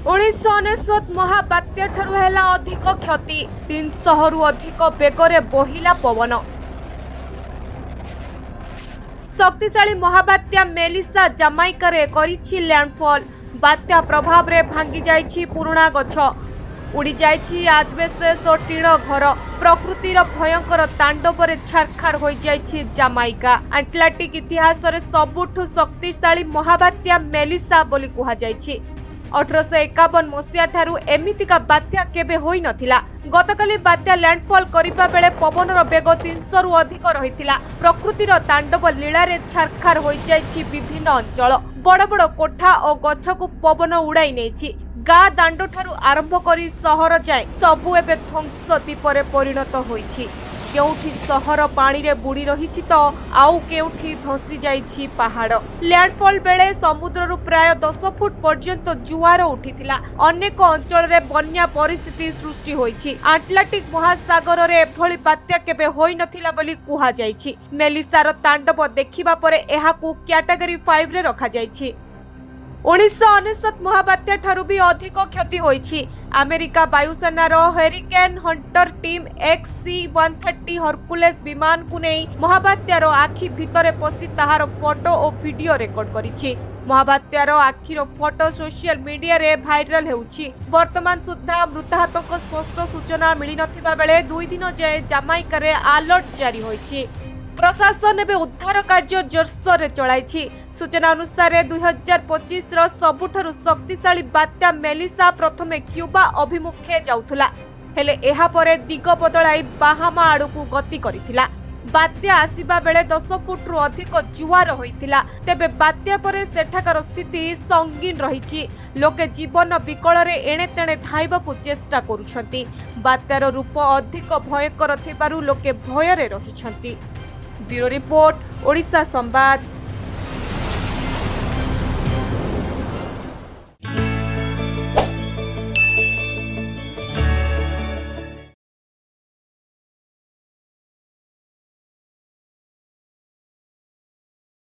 1999 महाबात्या ठारू हेला अधिक क्षति 300 रु अधिक बेगरे बहिला पवन। शक्तिशाली महाबात्या मेलिसा जामाइका रे करिछि लैंडफॉल। बात्या प्रभाव रे भांगी जाइछि पुराणा गछ, उड़ी जाइछि आजबेस्टस और टीण घर। प्रकृतिर भयंकर तांडव रे छारखार हो जाइछि जामाइका। आटलांटिक इतिहास रे सबुठु शक्तिशाली महाबात्या मेलिसा बोली कुहा जाइछि। 1851 मसीहा ठारू एमितिका बात्या केबे होई नथिला। गतकाली बात्या लैंडफॉल करिबा बेले पवनर बेग 300 रु अधिक रहितिला। प्रकृतिर तांडव लीला रे छारखार होई जाइछि विभिन्न अंचल। बड़ बड़ कोठा और गछकु पवन उड़ाई नेछि। गाँ दांड ठारू आरंभ करी सहर जाए सबु एबे ध्वंस दीपरे परिणत होइछि। केउठी सहर पानी रे बुड़ी रहिछि तो आउ केउठी धसी जाइछि पहाड़। लैंडफॉल बेले समुद्र रु प्राय 10 फुट पर्यंत जुआर उठिथिला। अनेक अंचल रे बन्या परिस्थिति सृष्टि होइछि। आटलांटिक महासागर रे एभली बात्या केबे होई नथिला बोली कुहा जाइछि। मेलिसार तांडव देखिबा परे एहाकू कैटेगरी 5 रे रखा जाइछि। 1999 महाबात्या ठारू भी अधिक क्षति होइछि। अमेरिका वायुसेनार hurricane hunter team XC-130 Hercules विमान को नहीं महाबात्यार आखि भितरे पशि ताहार फोटो और वीडियो रेकर्ड करिछि। महाबात्यार आखिर फोटो सोशल मीडिया रे भाइराल हेउछि। वर्तमान सुद्धा मृताहतक स्पष्ट सूचना मिली नथिबा बेले 2 दिन जाए जामाइका रे अलर्ट जारी होइछि। प्रशासन एबे उद्धार कार्य जोरसोर चलाइछि। सूचना अनुसार 2025 रो सबुठारु शक्तिशाली बात्या मेलिसा प्रथमे क्यूबा अभिमुखे जाउथुला, हेले एहा परे दिग बदलाई बाहामा आड़कू गति करिथिला। बात्या आसीबा बेले 10 फुट रु अधिक जुआर होइथिला। तेबे बात्या परे सेठाकार स्थिति संगीन रहिछि। लोके जीवन विकल रे एणे तेणे धाइबाकू चेष्टा करूछंती। बात्यार रूप अधिक भयंकर थिबारु लोके भय रे रहिछंती। ब्यूरो रिपोर्ट, ओडिशा संवाद।